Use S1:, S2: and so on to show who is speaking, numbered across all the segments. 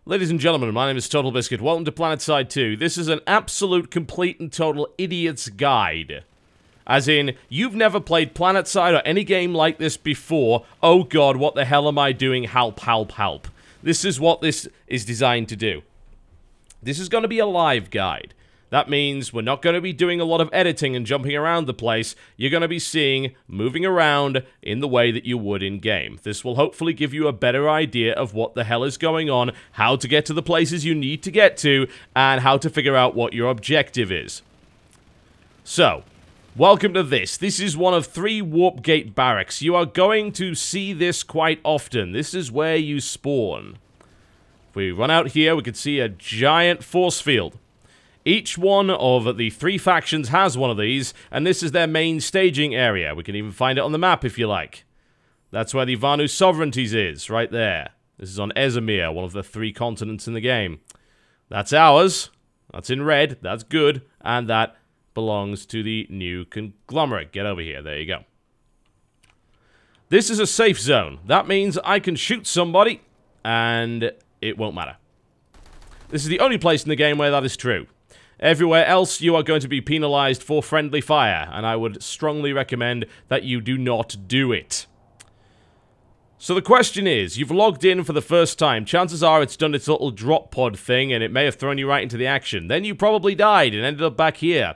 S1: Ladies and gentlemen, my name is TotalBiscuit. Welcome to Planetside 2. This is an absolute, complete, and total idiot's guide. As in, you've never played Planetside or any game like this before. Oh god, what the hell am I doing? Help, help, help. This is what this is designed to do. This is going to be a live guide. That means we're not going to be doing a lot of editing and jumping around the place. You're going to be seeing moving around in the way that you would in-game. This will hopefully give you a better idea of what the hell is going on, how to get to the places you need to get to, and how to figure out what your objective is. So, welcome to this. This is one of 3 warp gate barracks. You are going to see this quite often. This is where you spawn. If we run out here, we can see a giant force field. Each one of the 3 factions has one of these, and this is their main staging area. We can even find it on the map if you like. That's where the Vanu Sovereignties is, right there. This is on Ezimir, one of the 3 continents in the game. That's ours. That's in red. That's good. And that belongs to the new conglomerate. Get over here. There you go. This is a safe zone. That means I can shoot somebody, and it won't matter. This is the only place in the game where that is true. Everywhere else, you are going to be penalized for friendly fire, and I would strongly recommend that you do not do it. So the question is, you've logged in for the first time. Chances are it's done its little drop pod thing, and it may have thrown you right into the action. Then you probably died and ended up back here.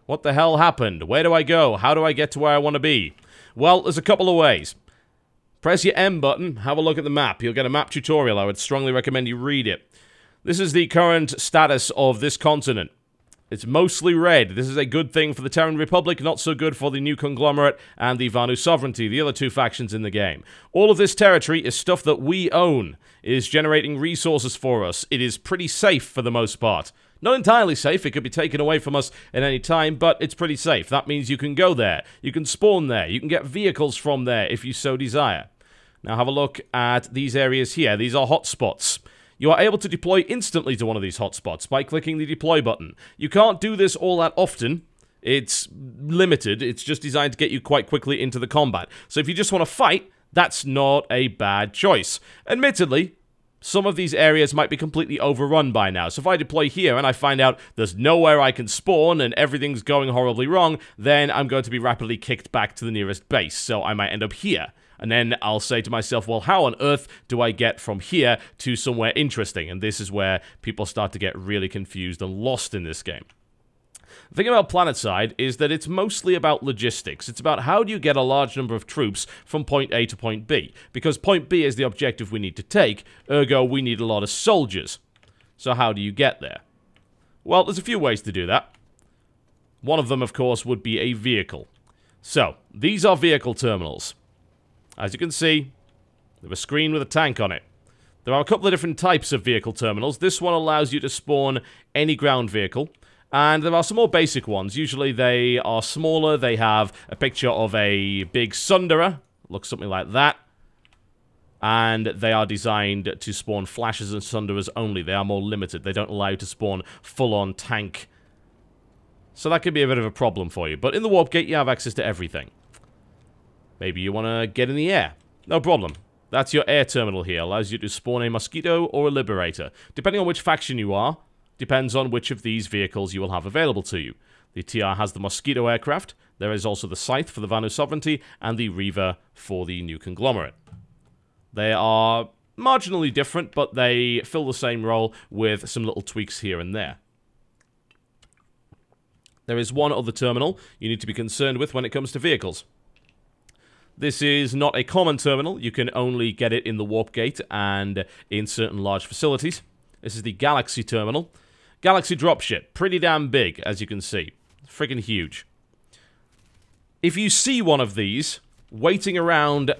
S1: What the hell happened? Where do I go? How do I get to where I want to be? Well, there's a couple of ways. Press your M button, have a look at the map. You'll get a map tutorial. I would strongly recommend you read it. This is the current status of this continent. It's mostly red. This is a good thing for the Terran Republic, not so good for the new conglomerate and the Vanu Sovereignty, the other 2 factions in the game. All of this territory is stuff that we own. It is generating resources for us. It is pretty safe for the most part. Not entirely safe, it could be taken away from us at any time, but it's pretty safe. That means you can go there, you can spawn there, you can get vehicles from there if you so desire. Now have a look at these areas here. These are hotspots. You are able to deploy instantly to one of these hotspots by clicking the deploy button. You can't do this all that often. It's limited. It's just designed to get you quite quickly into the combat. So if you just want to fight, that's not a bad choice. Admittedly, some of these areas might be completely overrun by now. So if I deploy here and I find out there's nowhere I can spawn and everything's going horribly wrong, then I'm going to be rapidly kicked back to the nearest base. So I might end up here. And then I'll say to myself, well, how on earth do I get from here to somewhere interesting? And this is where people start to get really confused and lost in this game. The thing about Planetside is that it's mostly about logistics. It's about how do you get a large number of troops from point A to point B. Because point B is the objective we need to take, ergo we need a lot of soldiers. So how do you get there? Well, there's a few ways to do that. One of them, of course, would be a vehicle. So, these are vehicle terminals. As you can see, there's a screen with a tank on it. There are a couple of different types of vehicle terminals. This one allows you to spawn any ground vehicle. And there are some more basic ones. Usually they are smaller. They have a picture of a big Sunderer. Looks something like that. And they are designed to spawn flashes and Sunderers only. They are more limited. They don't allow you to spawn full-on tank. So that could be a bit of a problem for you. But in the warp gate, you have access to everything. Maybe you want to get in the air. No problem. That's your air terminal here. Allows you to spawn a Mosquito or a Liberator. Depending on which faction you are, depends on which of these vehicles you will have available to you. The TR has the Mosquito aircraft. There is also the Scythe for the Vanu Sovereignty and the Reaver for the new conglomerate. They are marginally different, but they fill the same role with some little tweaks here and there. There is one other terminal you need to be concerned with when it comes to vehicles. This is not a common terminal. You can only get it in the warp gate and in certain large facilities. This is the Galaxy terminal. Galaxy dropship. Pretty damn big, as you can see. Freaking huge. If you see one of these waiting around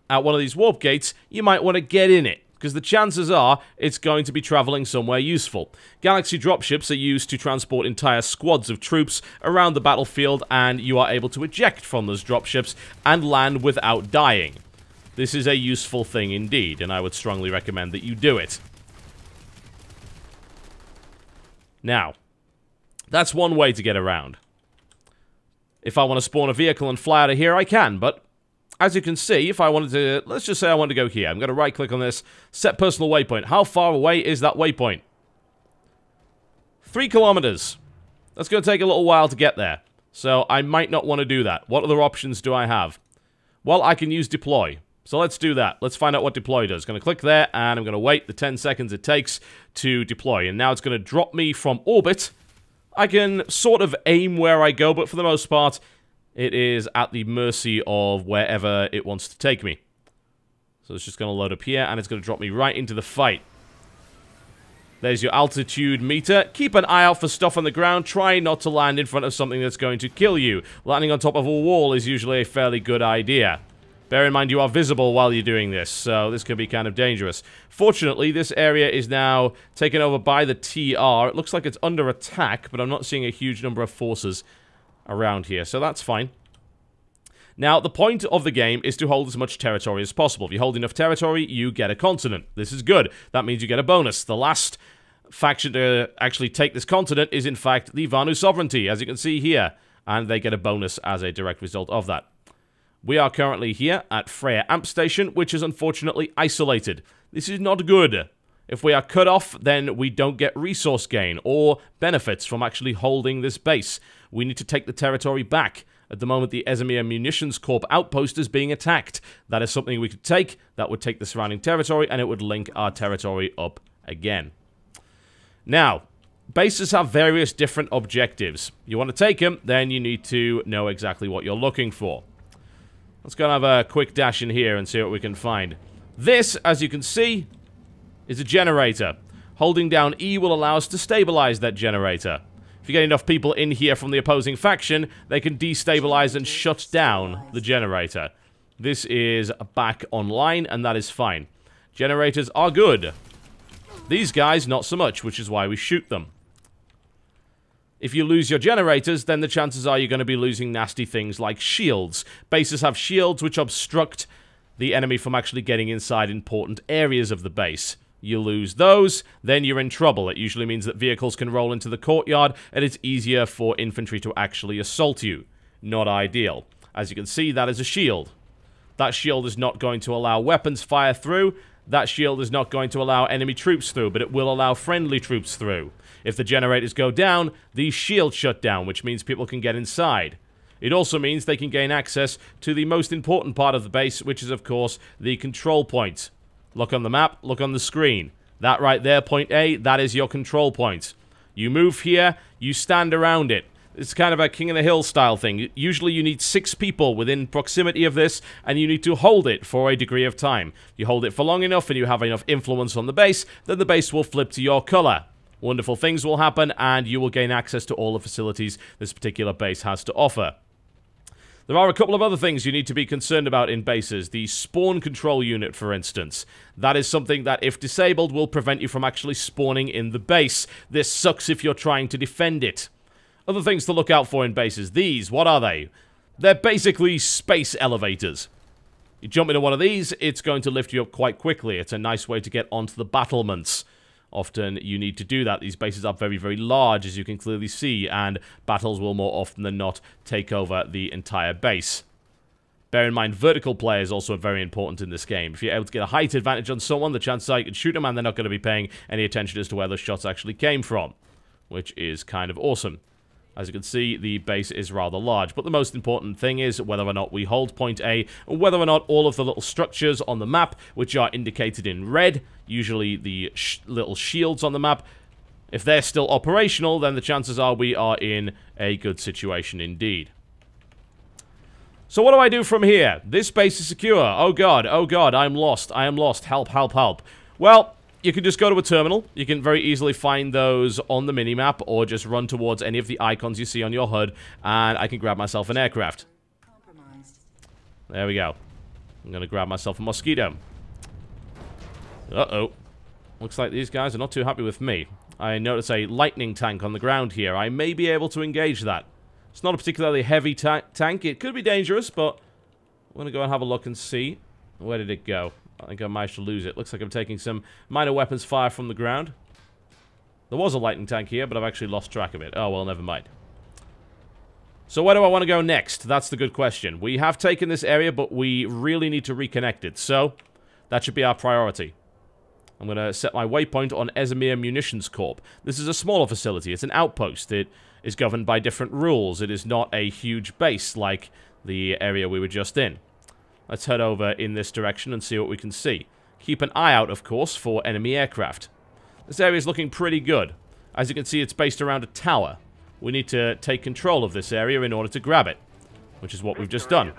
S1: at one of these warp gates, you might want to get in it, because the chances are it's going to be traveling somewhere useful. Galaxy dropships are used to transport entire squads of troops around the battlefield, and you are able to eject from those dropships and land without dying. This is a useful thing indeed, and I would strongly recommend that you do it. Now, that's one way to get around. If I want to spawn a vehicle and fly out of here, I can, but as you can see, if I wanted to, let's just say I want to go here. I'm going to right-click on this, set personal waypoint. How far away is that waypoint? 3 kilometers. That's going to take a little while to get there. So I might not want to do that. What other options do I have? Well, I can use deploy. So let's do that. Let's find out what deploy does. Going to click there, and I'm going to wait the 10 seconds it takes to deploy. And now it's going to drop me from orbit. I can sort of aim where I go, but for the most part, it is at the mercy of wherever it wants to take me. So it's just going to load up here, and it's going to drop me right into the fight. There's your altitude meter. Keep an eye out for stuff on the ground. Try not to land in front of something that's going to kill you. Landing on top of a wall is usually a fairly good idea. Bear in mind you are visible while you're doing this, so this can be kind of dangerous. Fortunately, this area is now taken over by the TR. It looks like it's under attack, but I'm not seeing a huge number of forces around here, so that's fine. Now, the point of the game is to hold as much territory as possible. If you hold enough territory, you get a continent. This is good. That means you get a bonus. The last faction to actually take this continent is, in fact, the Vanu Sovereignty, as you can see here. And they get a bonus as a direct result of that. We are currently here at Freya Amp Station, which is unfortunately isolated. This is not good. If we are cut off, then we don't get resource gain or benefits from actually holding this base. We need to take the territory back. At the moment, the Ezemir Munitions Corp outpost is being attacked. That is something we could take. That would take the surrounding territory, and it would link our territory up again. Now, bases have various different objectives. You want to take them, then you need to know exactly what you're looking for. Let's go and have a quick dash in here and see what we can find. This, as you can see, is a generator. Holding down E will allow us to stabilize that generator. If you get enough people in here from the opposing faction, they can destabilize and shut down the generator. This is back online, and that is fine. Generators are good. These guys, not so much, which is why we shoot them. If you lose your generators, then the chances are you're going to be losing nasty things like shields. Bases have shields which obstruct the enemy from actually getting inside important areas of the base. You lose those, then you're in trouble. It usually means that vehicles can roll into the courtyard, and it's easier for infantry to actually assault you. Not ideal. As you can see, that is a shield. That shield is not going to allow weapons fire through. That shield is not going to allow enemy troops through, but it will allow friendly troops through. If the generators go down, these shields shut down, which means people can get inside. It also means they can gain access to the most important part of the base, which is, of course, the control point. Look on the map, look on the screen. That right there, point A, that is your control point. You move here, you stand around it. It's kind of a King of the Hill style thing. Usually you need 6 people within proximity of this, and you need to hold it for a degree of time. You hold it for long enough and you have enough influence on the base, then the base will flip to your color. Wonderful things will happen, and you will gain access to all the facilities this particular base has to offer. There are a couple of other things you need to be concerned about in bases. The spawn control unit, for instance. That is something that, if disabled, will prevent you from actually spawning in the base. This sucks if you're trying to defend it. Other things to look out for in bases. These, what are they? They're basically space elevators. You jump into one of these, it's going to lift you up quite quickly. It's a nice way to get onto the battlements. Often you need to do that. These bases are very, very large, as you can clearly see, and battles will more often than not take over the entire base. Bear in mind, vertical play is also very important in this game. If you're able to get a height advantage on someone, the chances are you can shoot them, and they're not going to be paying any attention as to where those shots actually came from, which is kind of awesome. As you can see, the base is rather large, but the most important thing is whether or not we hold point A, and whether or not all of the little structures on the map, which are indicated in red, usually the little shields on the map, if they're still operational, then the chances are we are in a good situation indeed. So what do I do from here? This base is secure. Oh god, I'm lost, help, help, help. Well, you can just go to a terminal. You can very easily find those on the minimap, or just run towards any of the icons you see on your HUD, and I can grab myself an aircraft. There we go. I'm going to grab myself a Mosquito. Uh-oh. Looks like these guys are not too happy with me. I notice a lightning tank on the ground here. I may be able to engage that. It's not a particularly heavy tank. It could be dangerous, but I'm going to go and have a look and see. Where did it go? I think I managed to lose it. Looks like I'm taking some minor weapons fire from the ground. There was a lightning tank here, but I've actually lost track of it. Oh, well, never mind. So where do I want to go next? That's the good question. We have taken this area, but we really need to reconnect it. So that should be our priority. I'm going to set my waypoint on Ezimir Munitions Corp. This is a smaller facility. It's an outpost. It is governed by different rules. It is not a huge base like the area we were just in. Let's head over in this direction and see what we can see. Keep an eye out, of course, for enemy aircraft. This area is looking pretty good. As you can see, it's based around a tower. We need to take control of this area in order to grab it, which is what we've just done.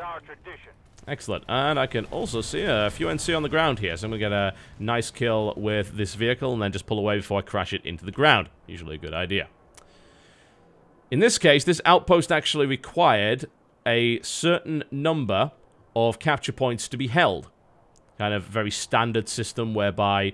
S1: Excellent. And I can also see a few NC on the ground here, so I'm going to get a nice kill with this vehicle and then just pull away before I crash it into the ground. Usually a good idea. In this case, this outpost actually required a certain number of capture points to be held. Kind of very standard system whereby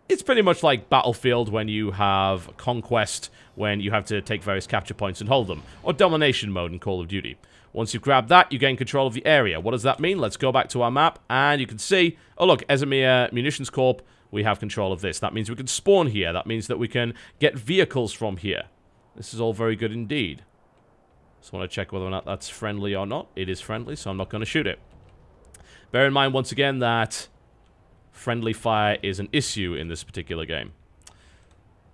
S1: it's pretty much like Battlefield when you have Conquest, when you have to take various capture points and hold them, or Domination mode in Call of Duty. Once you've grabbed that, you gain control of the area. What does that mean? Let's go back to our map, and you can see, oh look, Ezimir Munitions Corp, we have control of this. That means we can spawn here. That means that we can get vehicles from here. This is all very good indeed. Just want to check whether or not that's friendly or not. It is friendly, so I'm not going to shoot it. Bear in mind, once again, that friendly fire is an issue in this particular game.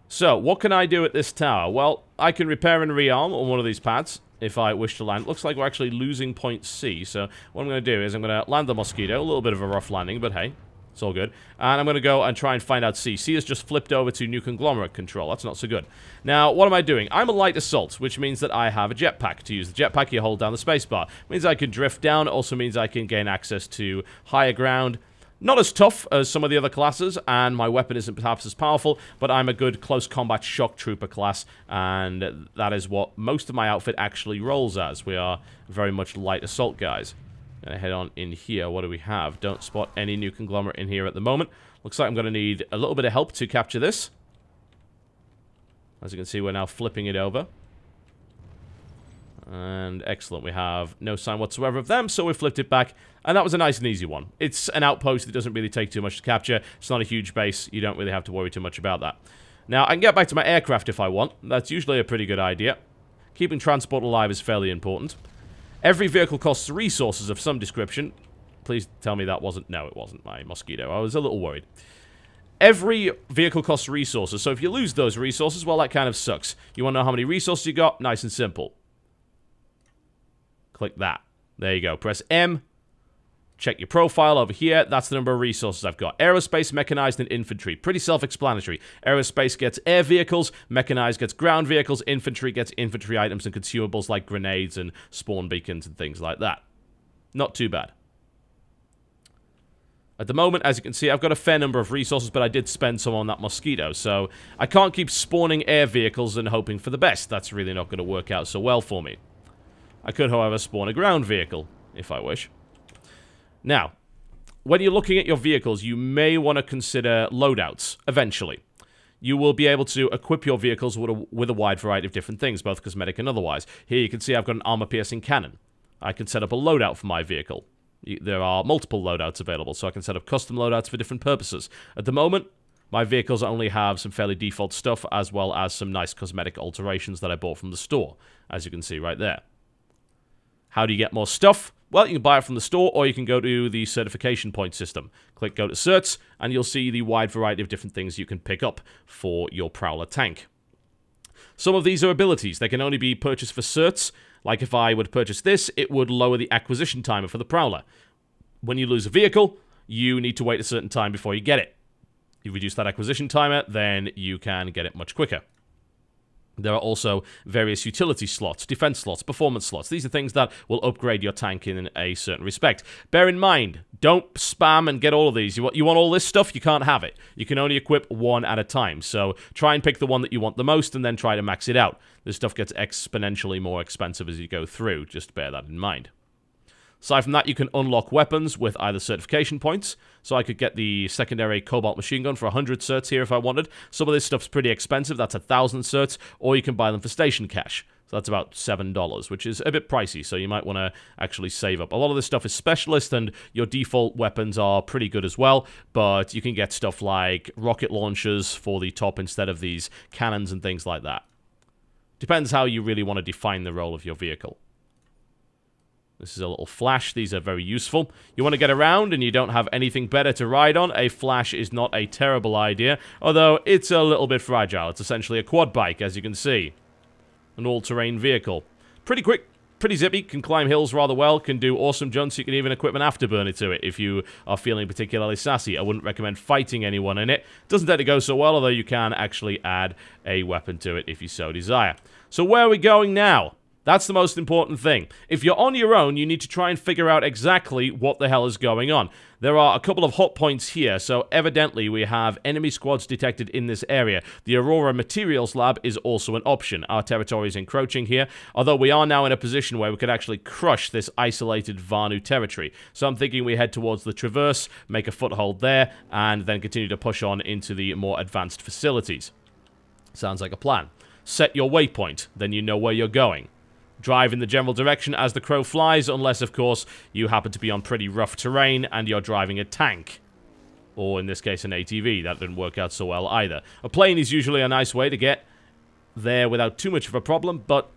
S1: So, what can I do at this tower? Well, I can repair and rearm on one of these pads if I wish to land. It looks like we're actually losing point C, so what I'm going to do is I'm going to land the Mosquito. A little bit of a rough landing, but hey, it's all good. And I'm going to go and try and find out C. C has just flipped over to New Conglomerate control. That's not so good. Now, what am I doing? I'm a light assault, which means that I have a jetpack. To use the jetpack, you hold down the spacebar. Means I can drift down. Also means I can gain access to higher ground. Not as tough as some of the other classes, and my weapon isn't perhaps as powerful, but I'm a good close combat shock trooper class, and that is what most of my outfit actually rolls as. We are very much light assault guys. Gonna head on in here. What do we have? Don't spot any New Conglomerate in here at the moment. Looks like I'm gonna need a little bit of help to capture this. As you can see, we're now flipping it over. And excellent, we have no sign whatsoever of them, so we flipped it back, and that was a nice and easy one. It's an outpost that doesn't really take too much to capture. It's not a huge base. You don't really have to worry too much about that. Now, I can get back to my aircraft if I want. That's usually a pretty good idea. Keeping transport alive is fairly important. Every vehicle costs resources of some description. Please tell me that wasn't... No, it wasn't my Mosquito. I was a little worried. Every vehicle costs resources, so if you lose those resources, well, that kind of sucks. You want to know how many resources you got? Nice and simple. Click that. There you go. Press M. Check your profile over here. That's the number of resources I've got. Aerospace, mechanized, and infantry. Pretty self-explanatory. Aerospace gets air vehicles, mechanized gets ground vehicles, infantry gets infantry items and consumables like grenades and spawn beacons and things like that. Not too bad. At the moment, as you can see, I've got a fair number of resources, but I did spend some on that Mosquito, so I can't keep spawning air vehicles and hoping for the best. That's really not going to work out so well for me. I could, however, spawn a ground vehicle, if I wish. Now, when you're looking at your vehicles, you may want to consider loadouts, eventually. You will be able to equip your vehicles with a wide variety of different things, both cosmetic and otherwise. Here you can see I've got an armor-piercing cannon. I can set up a loadout for my vehicle. There are multiple loadouts available, so I can set up custom loadouts for different purposes. At the moment, my vehicles only have some fairly default stuff, as well as some nice cosmetic alterations that I bought from the store, as you can see right there. How do you get more stuff? Well, you can buy it from the store, or you can go to the certification point system. Click Go to Certs, and you'll see the wide variety of different things you can pick up for your Prowler tank. Some of these are abilities. They can only be purchased for certs. Like if I would purchase this, it would lower the acquisition timer for the Prowler. When you lose a vehicle, you need to wait a certain time before you get it. You reduce that acquisition timer, then you can get it much quicker. There are also various utility slots, defense slots, performance slots. These are things that will upgrade your tank in a certain respect. Bear in mind, don't spam and get all of these. You want all this stuff? You can't have it. You can only equip one at a time. So try and pick the one that you want the most and then try to max it out. This stuff gets exponentially more expensive as you go through. Just bear that in mind. Aside from that, you can unlock weapons with either certification points. So I could get the secondary Cobalt machine gun for 100 certs here if I wanted. Some of this stuff's pretty expensive. That's 1,000 certs. Or you can buy them for station cash. So that's about $7, which is a bit pricey. So you might want to actually save up. A lot of this stuff is specialist, and your default weapons are pretty good as well. But you can get stuff like rocket launchers for the top instead of these cannons and things like that. Depends how you really want to define the role of your vehicle. This is a little flash. These are very useful. You want to get around and you don't have anything better to ride on. A flash is not a terrible idea, although it's a little bit fragile. It's essentially a quad bike, as you can see. An all-terrain vehicle. Pretty quick, pretty zippy, can climb hills rather well, can do awesome jumps. You can even equip an afterburner to it if you are feeling particularly sassy. I wouldn't recommend fighting anyone in it. Doesn't tend to go so well, although you can actually add a weapon to it if you so desire. So where are we going now? That's the most important thing. If you're on your own, you need to try and figure out exactly what the hell is going on. There are a couple of hot points here, so evidently we have enemy squads detected in this area. The Aurora Materials Lab is also an option. Our territory is encroaching here, although we are now in a position where we could actually crush this isolated Vanu territory. So I'm thinking we head towards the Traverse, make a foothold there, and then continue to push on into the more advanced facilities. Sounds like a plan. Set your waypoint, then you know where you're going. Drive in the general direction as the crow flies, unless, of course, you happen to be on pretty rough terrain and you're driving a tank. Or, in this case, an ATV. That didn't work out so well either. A plane is usually a nice way to get there without too much of a problem, but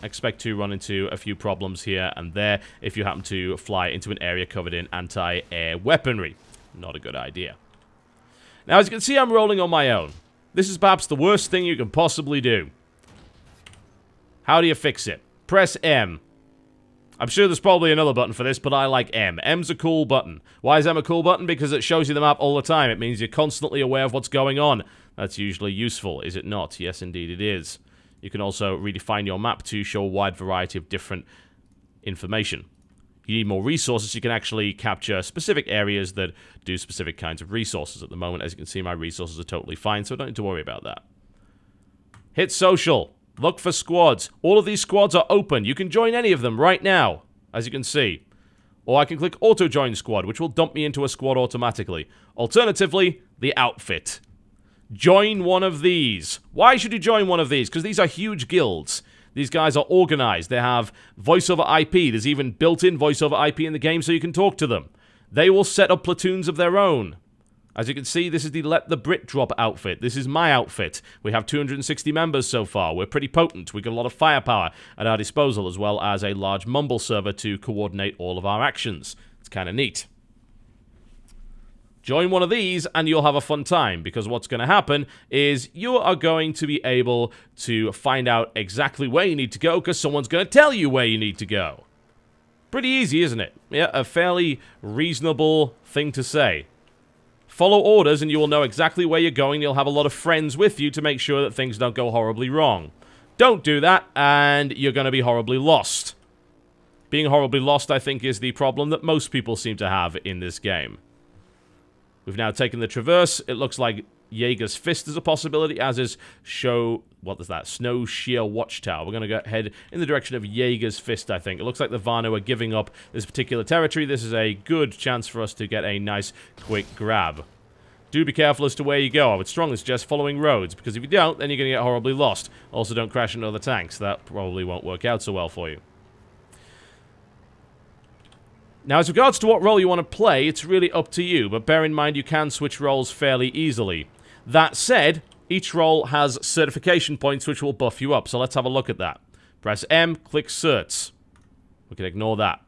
S1: expect to run into a few problems here and there if you happen to fly into an area covered in anti-air weaponry. Not a good idea. Now, as you can see, I'm rolling on my own. This is perhaps the worst thing you can possibly do. How do you fix it? Press M. I'm sure there's probably another button for this, but I like M. M's a cool button. Why is M a cool button? Because it shows you the map all the time. It means you're constantly aware of what's going on. That's usually useful, is it not? Yes, indeed it is. You can also redefine your map to show a wide variety of different information. You need more resources, you can actually capture specific areas that do specific kinds of resources. At the moment, as you can see, my resources are totally fine, so I don't need to worry about that. Hit social. Look for squads. All of these squads are open. You can join any of them right now, as you can see. Or I can click auto-join squad, which will dump me into a squad automatically. Alternatively, the outfit. Join one of these. Why should you join one of these? Because these are huge guilds. These guys are organized. They have voice over IP. There's even built-in voice over IP in the game so you can talk to them. They will set up platoons of their own. As you can see, this is the Let the Brit Drop outfit. This is my outfit. We have 260 members so far. We're pretty potent. We've got a lot of firepower at our disposal, as well as a large mumble server to coordinate all of our actions. It's kind of neat. Join one of these and you'll have a fun time, because what's going to happen is you are going to be able to find out exactly where you need to go, because someone's going to tell you where you need to go. Pretty easy, isn't it? Yeah, a fairly reasonable thing to say. Follow orders and you will know exactly where you're going. You'll have a lot of friends with you to make sure that things don't go horribly wrong. Don't do that and you're going to be horribly lost. Being horribly lost, I think, is the problem that most people seem to have in this game. We've now taken the Traverse. It looks like Jaeger's Fist is a possibility, as is what is that? Snow Sheer Watchtower. We're going to go head in the direction of Jaeger's Fist, I think. It looks like the Vanu are giving up this particular territory. This is a good chance for us to get a nice, quick grab. Do be careful as to where you go. I would strongly suggest following roads, because if you don't, then you're going to get horribly lost. Also, don't crash into other tanks. That probably won't work out so well for you. Now, as regards to what role you want to play, it's really up to you, but bear in mind you can switch roles fairly easily. That said, each role has certification points which will buff you up, so let's have a look at that. Press M, click Certs. We can ignore that.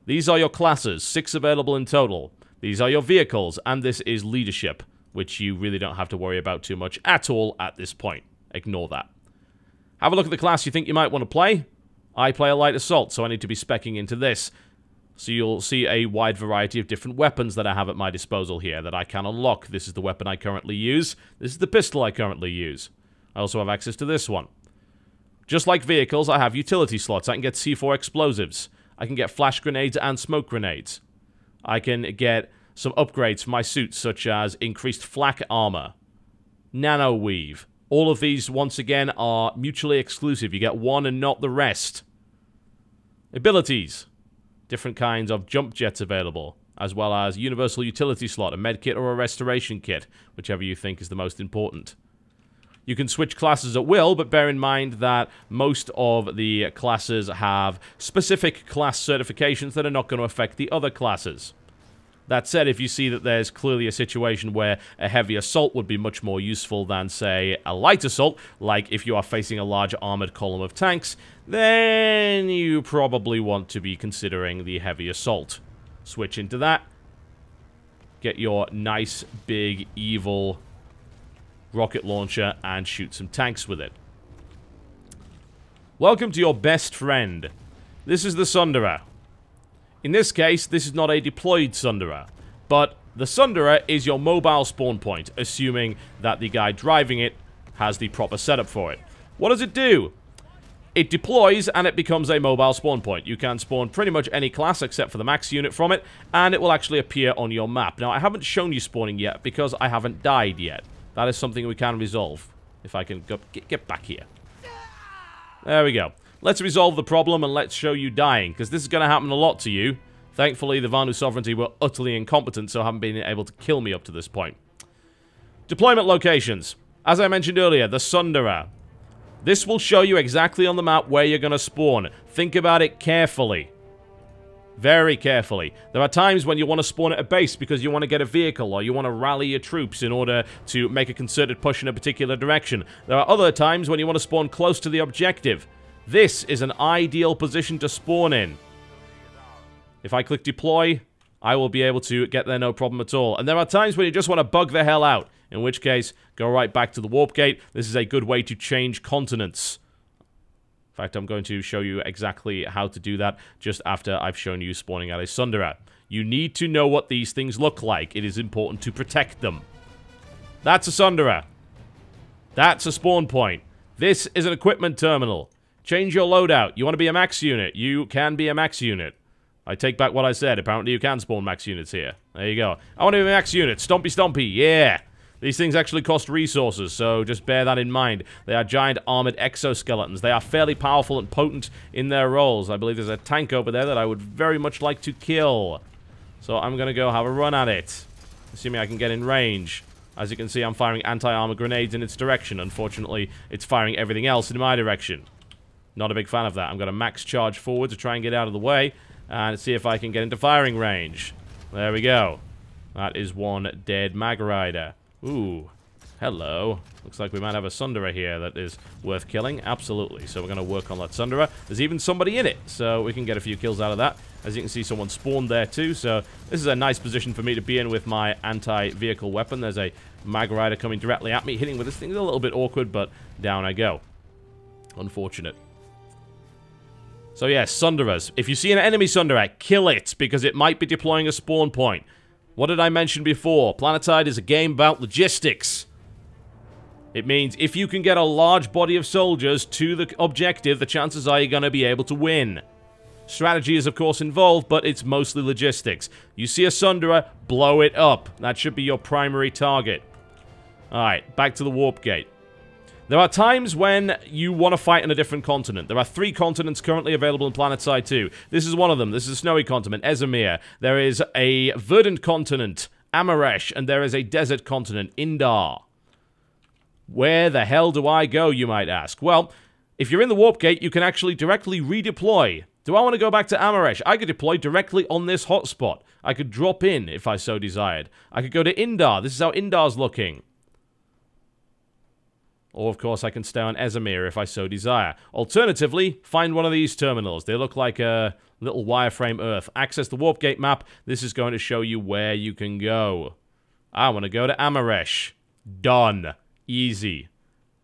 S1: These are your classes, 6 available in total. These are your vehicles, and this is leadership, which you really don't have to worry about too much at all at this point. Ignore that. Have a look at the class you think you might want to play. I play a light assault, so I need to be speccing into this. So you'll see a wide variety of different weapons that I have at my disposal here that I can unlock. This is the weapon I currently use. This is the pistol I currently use. I also have access to this one. Just like vehicles, I have utility slots. I can get C4 explosives. I can get flash grenades and smoke grenades. I can get some upgrades for my suit, such as increased flak armor, nano weave. All of these, once again, are mutually exclusive. You get one and not the rest. Abilities. Different kinds of jump jets available, as well as universal utility slot, a med kit or a restoration kit, whichever you think is the most important. You can switch classes at will, but bear in mind that most of the classes have specific class certifications that are not going to affect the other classes. That said, if you see that there's clearly a situation where a heavy assault would be much more useful than, say, a light assault, like if you are facing a large armored column of tanks, then you probably want to be considering the heavy assault. Switch into that. Get your nice, big, evil rocket launcher and shoot some tanks with it. Welcome to your best friend. This is the Sunderer. In this case, this is not a deployed Sunderer, but the Sunderer is your mobile spawn point, assuming that the guy driving it has the proper setup for it. What does it do? It deploys and it becomes a mobile spawn point. You can spawn pretty much any class except for the max unit from it, and it will actually appear on your map. Now, I haven't shown you spawning yet because I haven't died yet. That is something we can resolve. If I can get back here. There we go. Let's resolve the problem and let's show you dying, because this is going to happen a lot to you. Thankfully, the Vanu Sovereignty were utterly incompetent, so haven't been able to kill me up to this point. Deployment locations. As I mentioned earlier, the Sunderer. This will show you exactly on the map where you're going to spawn. Think about it carefully. Very carefully. There are times when you want to spawn at a base because you want to get a vehicle or you want to rally your troops in order to make a concerted push in a particular direction. There are other times when you want to spawn close to the objective. This is an ideal position to spawn in. If I click deploy, I will be able to get there no problem at all. And there are times when you just want to bug the hell out, in which case, go right back to the warp gate. This is a good way to change continents. In fact, I'm going to show you exactly how to do that just after I've shown you spawning at a Sunderer. You need to know what these things look like. It is important to protect them. That's a Sunderer. That's a spawn point. This is an equipment terminal. Change your loadout. You want to be a max unit. You can be a max unit. I take back what I said. Apparently you can spawn max units here. There you go. I want to be a max unit. Stompy stompy. Yeah. These things actually cost resources, so just bear that in mind. They are giant armored exoskeletons. They are fairly powerful and potent in their roles. I believe there's a tank over there that I would very much like to kill. So I'm going to go have a run at it. Assuming I can get in range. As you can see, I'm firing anti-armor grenades in its direction. Unfortunately, it's firing everything else in my direction. Not a big fan of that. I'm going to max charge forward to try and get out of the way and see if I can get into firing range. There we go. That is one dead mag rider. Ooh, hello. Looks like we might have a Sunderer here that is worth killing. Absolutely. So we're going to work on that Sunderer. There's even somebody in it, so we can get a few kills out of that. As you can see, someone spawned there too, so this is a nice position for me to be in with my anti-vehicle weapon. There's a mag rider coming directly at me. Hitting with this thing is a little bit awkward, but down I go. Unfortunate. So yes, Sunderers. If you see an enemy Sunderer, kill it, because it might be deploying a spawn point. What did I mention before? Planetside is a game about logistics. It means if you can get a large body of soldiers to the objective, the chances are you're going to be able to win. Strategy is, of course, involved, but it's mostly logistics. You see a Sunderer, blow it up. That should be your primary target. Alright, back to the warp gate. There are times when you want to fight on a different continent. There are 3 continents currently available in Planetside 2. This is one of them. This is a snowy continent, Ezamir. There is a verdant continent, Amaresh, and there is a desert continent, Indar. Where the hell do I go, you might ask? Well, if you're in the warp gate, you can actually directly redeploy. Do I want to go back to Amaresh? I could deploy directly on this hotspot. I could drop in if I so desired. I could go to Indar. This is how Indar's looking. Or, of course, I can stay on Ezamir if I so desire. Alternatively, find one of these terminals. They look like a little wireframe Earth. Access the warp gate map. This is going to show you where you can go. I want to go to Amaresh. Done. Easy.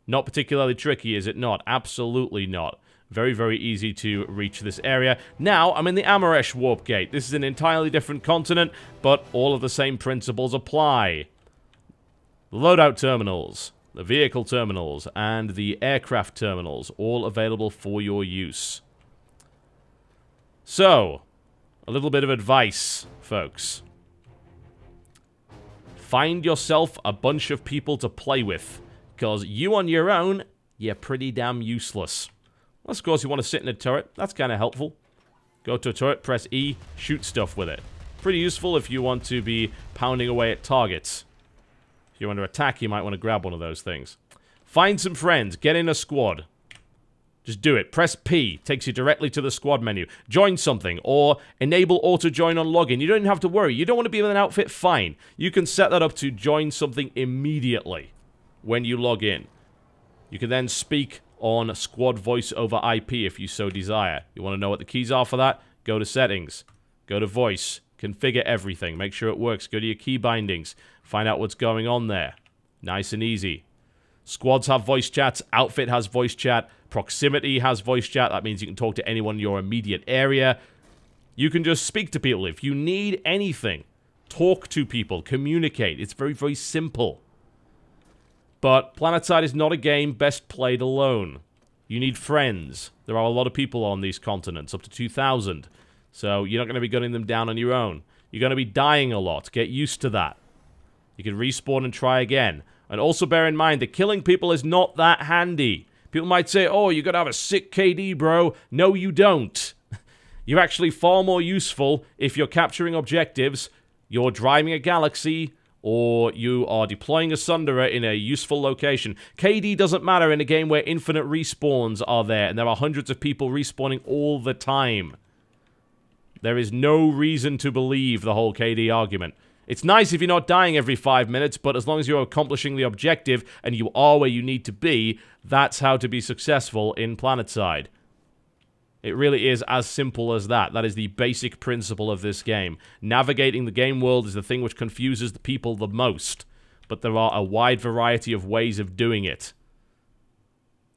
S1: Not particularly tricky, is it not? Absolutely not. Very, very easy to reach this area. Now, I'm in the Amaresh warp gate. This is an entirely different continent, but all of the same principles apply. The loadout terminals, the vehicle terminals, and the aircraft terminals, all available for your use. So, a little bit of advice, folks. Find yourself a bunch of people to play with, because you on your own, you're pretty damn useless. Unless, of course, you want to sit in a turret. That's kind of helpful. Go to a turret, press E, shoot stuff with it. Pretty useful if you want to be pounding away at targets. If you're under attack, you might want to grab one of those things. Find some friends. Get in a squad. Just do it. Press P. Takes you directly to the squad menu. Join something. Or enable auto-join on login. You don't even have to worry. You don't want to be in an outfit? Fine. You can set that up to join something immediately when you log in. You can then speak on squad voice over IP if you so desire. You want to know what the keys are for that? Go to settings. Go to voice. Configure everything. Make sure it works. Go to your key bindings. Find out what's going on there. Nice and easy. Squads have voice chats. Outfit has voice chat. Proximity has voice chat. That means you can talk to anyone in your immediate area. You can just speak to people. If you need anything, talk to people, communicate. It's very, very simple. But Planetside is not a game best played alone. You need friends. There are a lot of people on these continents, up to 2,000. So you're not going to be gunning them down on your own. You're going to be dying a lot. Get used to that. You can respawn and try again. And also bear in mind that killing people is not that handy. People might say, oh, you got to have a sick KD, bro. No, you don't. You're actually far more useful if you're capturing objectives, you're driving a galaxy, or you are deploying a Sunderer in a useful location. KD doesn't matter in a game where infinite respawns are there, and there are hundreds of people respawning all the time. There is no reason to believe the whole KD argument. It's nice if you're not dying every 5 minutes, but as long as you're accomplishing the objective and you are where you need to be, that's how to be successful in Planetside. It really is as simple as that. That is the basic principle of this game. Navigating the game world is the thing which confuses the people the most, but there are a wide variety of ways of doing it.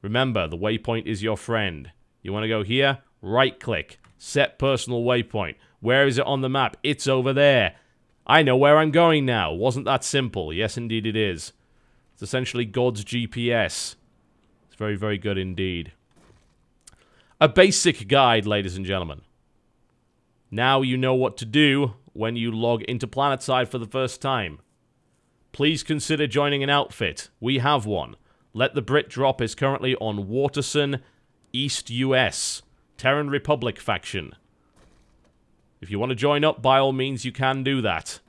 S1: Remember, the waypoint is your friend. You want to go here? Right-click. Set personal waypoint. Where is it on the map? It's over there. I know where I'm going now. Wasn't that simple? Yes, indeed it is. It's essentially God's GPS. It's very, very good indeed. A basic guide, ladies and gentlemen. Now you know what to do when you log into Planetside for the first time. Please consider joining an outfit. We have one. Let the Brit Drop is currently on Waterson, East US. Terran Republic faction. If you want to join up, by all means, you can do that.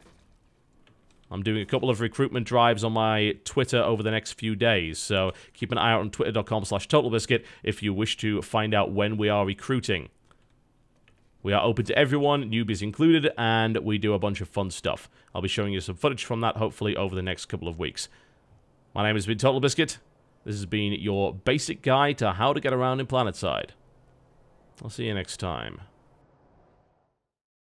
S1: I'm doing a couple of recruitment drives on my Twitter over the next few days, so keep an eye out on twitter.com/TotalBiscuit if you wish to find out when we are recruiting. We are open to everyone, newbies included, and we do a bunch of fun stuff. I'll be showing you some footage from that, hopefully, over the next couple of weeks. My name has been TotalBiscuit. This has been your basic guide to how to get around in Planetside. I'll see you next time.